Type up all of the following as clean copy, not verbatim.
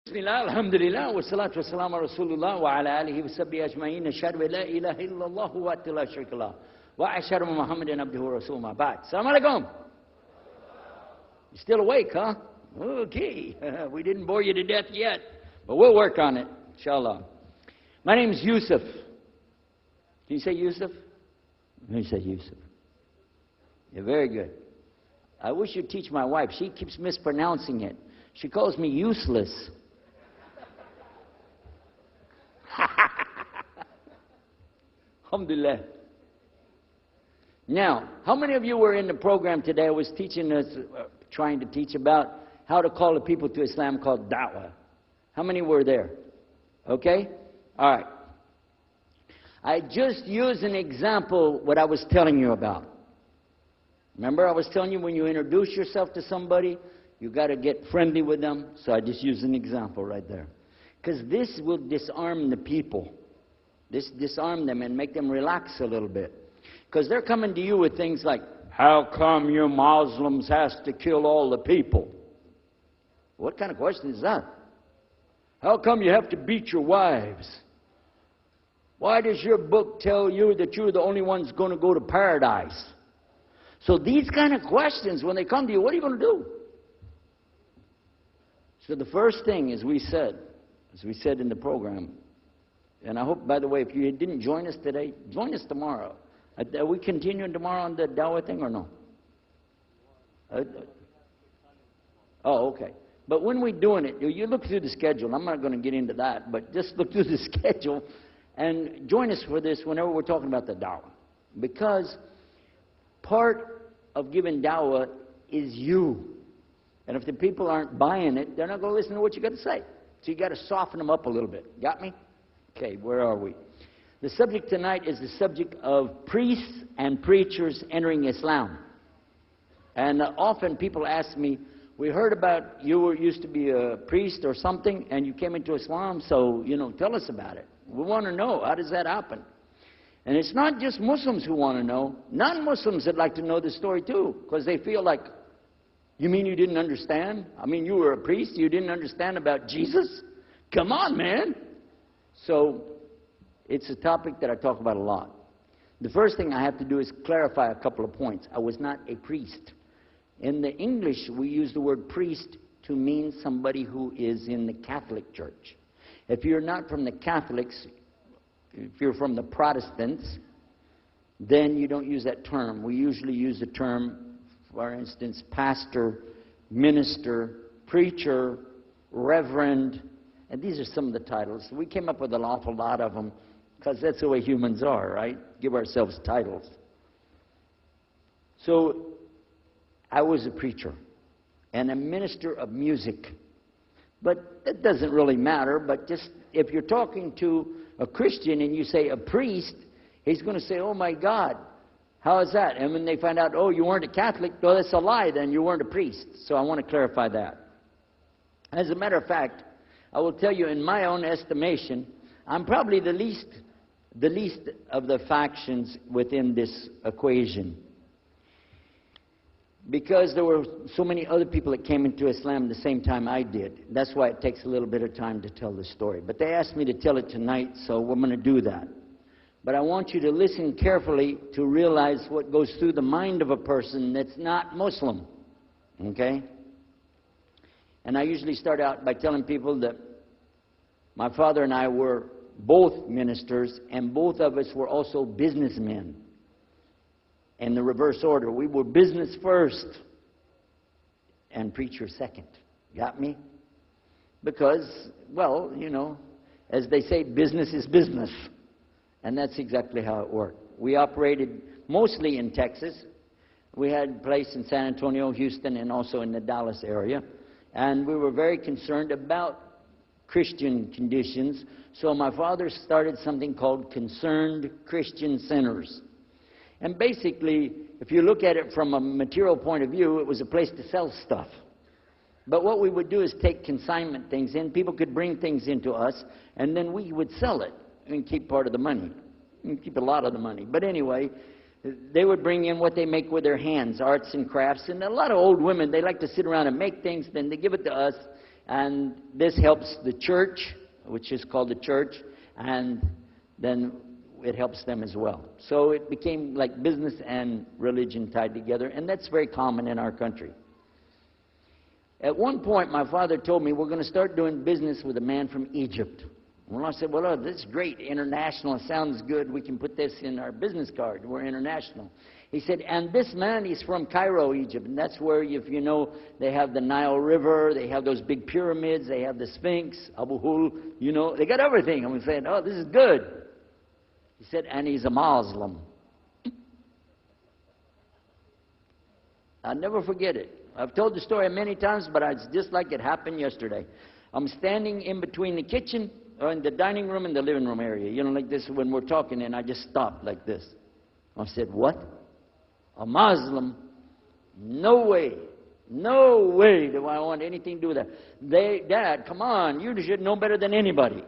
بسم الله الحمد لله والصلاة والسلام على رسول الله وعلى آله وصحبه أجمعين أشهد أن لا إله إلا الله وحده لا شريك له وأشهد أن محمدا عبده ورسوله ما بعد. Assalamu alaikum. You're still awake, huh? Okay. We didn't bore you to death yet, but we'll work on it, inshallah. My name is Yusuf. Can you say Yusuf? Let me say Yusuf. Yeah, very good. I wish you'd teach my wife. She keeps mispronouncing it. She calls me useless. Alhamdulillah. Now, how many of you were in the program today? I was teaching us, trying to teach about how to call the people to Islam called da'wah. How many were there? Okay? All right. I just used an example what I was telling you about. Remember I was telling you when you introduce yourself to somebody, you got to get friendly with them. So I just used an example right there. Because this will disarm the people. This disarm them and make them relax a little bit. Because they're coming to you with things like, how come you Muslims has to kill all the people? What kind of question is that? How come you have to beat your wives? Why does your book tell you that you're the only ones going to go to paradise? So these kind of questions, when they come to you, what are you going to do? So the first thing, as we said in the program, and I hope, by the way, if you didn't join us today, join us tomorrow. Are we continuing tomorrow on the dawah thing or no? Oh, okay. But when we're doing it, you look through the schedule. I'm not going to get into that, but just look through the schedule and join us for this whenever we're talking about the dawah. Because part of giving dawah is you. And if the people aren't buying it, they're not going to listen to what you got to say. So you got to soften them up a little bit. Got me? Okay, where are we? The subject tonight is the subject of priests and preachers entering Islam. And often people ask me, we heard about you used to be a priest or something and you came into Islam, so, tell us about it. We want to know, how does that happen? And it's not just Muslims who want to know. Non-Muslims would like to know the story too, because they feel like, you mean you didn't understand? I mean, you were a priest, you didn't understand about Jesus? Come on, man. So, it's a topic that I talk about a lot. The first thing I have to do is clarify a couple of points. I was not a priest. In the English, we use the word priest to mean somebody who is in the Catholic Church. If you're not from the Catholics, if you're from the Protestants, then you don't use that term. We usually use the term, for instance, pastor, minister, preacher, reverend, and these are some of the titles. We came up with an awful lot of them because that's the way humans are, right? Give ourselves titles. So I was a preacher and a minister of music. But that doesn't really matter, but just if you're talking to a Christian and you say a priest, he's going to say, oh my God, how is that? And when they find out, oh, you weren't a Catholic, well, that's a lie, then you weren't a priest. So I want to clarify that. As a matter of fact, I will tell you, in my own estimation, I'm probably the least of the factions within this equation. Because there were so many other people that came into Islam at the same time I did. That's why it takes a little bit of time to tell the story. But they asked me to tell it tonight, so we're going to do that. But I want you to listen carefully to realize what goes through the mind of a person that's not Muslim. Okay? And I usually start out by telling people that my father and I were both ministers, and both of us were also businessmen. In the reverse order. We were business first and preacher second. Got me? Because, well, as they say, business is business. And that's exactly how it worked. We operated mostly in Texas. We had a place in San Antonio, Houston, and also in the Dallas area. And we were very concerned about Christian conditions. So my father started something called Concerned Christian Centers. And basically, if you look at it from a material point of view, it was a place to sell stuff. But what we would do is take consignment things in. People could bring things into us, and then we would sell it and keep part of the money. And keep a lot of the money. But anyway, they would bring in what they make with their hands, arts and crafts. And a lot of old women, they like to sit around and make things, then they give it to us, And this helps the church, which is called the church, and then it helps them as well. So it became like business and religion tied together, and that's very common in our country. At one point, my father told me, we're going to start doing business with a man from Egypt. Well, I said, well, this is great. International sounds good. We can put this in our business card. We're international. He said, and this man is from Cairo, Egypt. And that's where, if you know, they have the Nile River. They have those big pyramids. They have the Sphinx, Abu Hul. You know, they got everything. I'm saying, oh, this is good. He said, and he's a Muslim. I'll never forget it. I've told the story many times, but it's just like it happened yesterday. I'm standing in between the kitchen, or in the dining room and the living room area, you know, like this when we're talking, and I just stopped like this. I said, what? A Muslim? No way. No way do I want anything to do with that. Dad, come on, you should know better than anybody.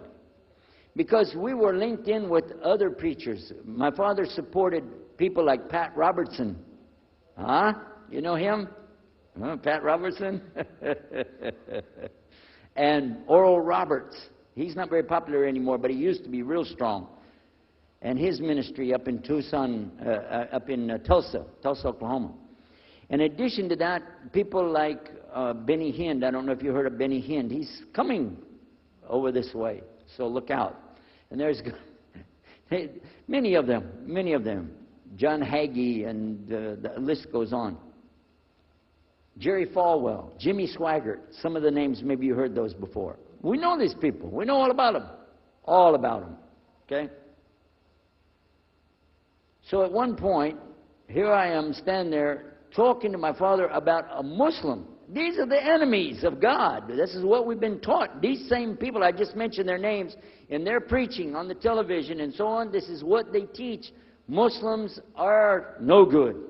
Because we were linked in with other preachers. My father supported people like Pat Robertson. Huh? You know him? Huh, Pat Robertson? And Oral Roberts. He's not very popular anymore, but he used to be real strong. And his ministry up in Tucson, Tulsa, Oklahoma. In addition to that, people like Benny Hinn. I don't know if you heard of Benny Hinn. He's coming over this way, so look out. And there's many of them. John Hagee, and the list goes on. Jerry Falwell, Jimmy Swaggart. Some of the names, maybe you heard those before. We know these people. We know all about them. All about them. Okay? So at one point, here I am standing there talking to my father about a Muslim. These are the enemies of God. This is what we've been taught. These same people, I just mentioned their names, in their preaching on the television and so on, this is what they teach. Muslims are no good.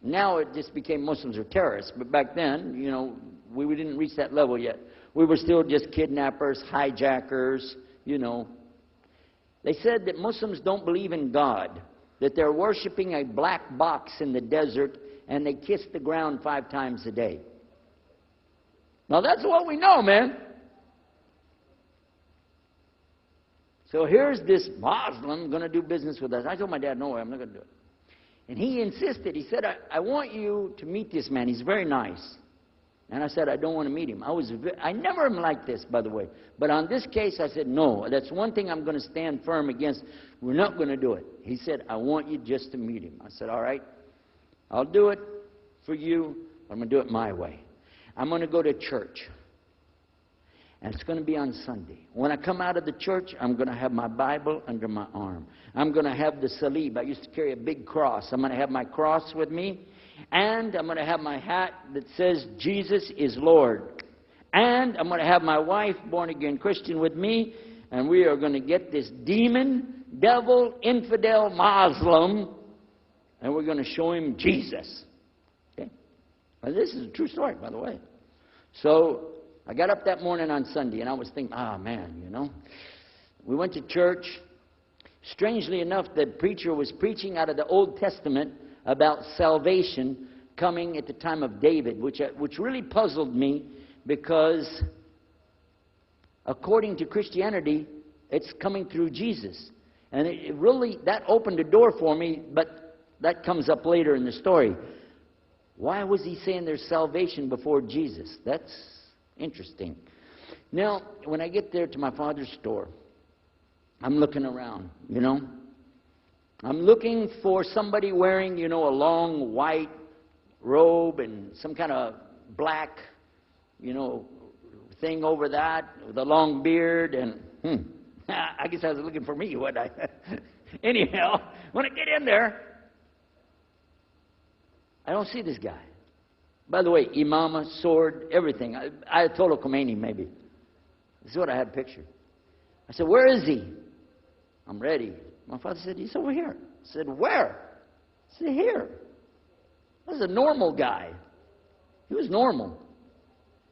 Now it just became Muslims are terrorists. But back then, you know, we didn't reach that level yet. We were still just kidnappers, hijackers, you know. They said that Muslims don't believe in God, that they're worshiping a black box in the desert, and they kiss the ground 5 times a day. Now that's what we know, man. So here's this Muslim going to do business with us. I told my dad, no way, I'm not going to do it. And he insisted. He said, I want you to meet this man. He's very nice. And I said, I don't want to meet him. I never am like this, by the way. But on this case, I said, no, that's one thing I'm going to stand firm against. We're not going to do it. He said, I want you just to meet him. I said, all right, I'll do it for you. I'm going to do it my way. I'm going to go to church. And it's going to be on Sunday. When I come out of the church, I'm going to have my Bible under my arm. I'm going to have the salib. I used to carry a big cross. I'm going to have my cross with me. And I'm going to have my hat that says, Jesus is Lord. And I'm going to have my wife, born-again Christian, with me. And we are going to get this demon, devil, infidel, Muslim. And we're going to show him Jesus. Okay? Now, this is a true story, by the way. So I got up that morning on Sunday, and I was thinking, man, you know. We went to church. Strangely enough, the preacher was preaching out of the Old Testament about salvation coming at the time of David, which really puzzled me, because according to Christianity, it's coming through Jesus. And it really, that opened a door for me, but that comes up later in the story. Why was he saying there's salvation before Jesus? That's interesting. Now, when I get there to my father's store, I'm looking around, you know. I'm looking for somebody wearing, you know, a long white robe and some kind of black, you know, thing over that with a long beard. And I guess I was looking for me, wasn't I? Anyhow, when I get in there, I don't see this guy. By the way, imama, sword, everything. Ayatollah Khomeini, maybe. This is what I had pictured. I said, where is he? I'm ready. My father said, he's over here. I said, where? I said, here. This is a normal guy. He was normal.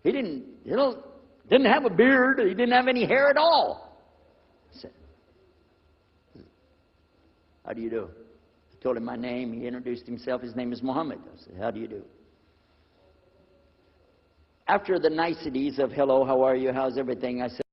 He didn't have a beard. He didn't have any hair at all. I said, how do you do? I told him my name. He introduced himself. His name is Muhammad. I said, how do you do? after the niceties of hello, how are you, how's everything, I said,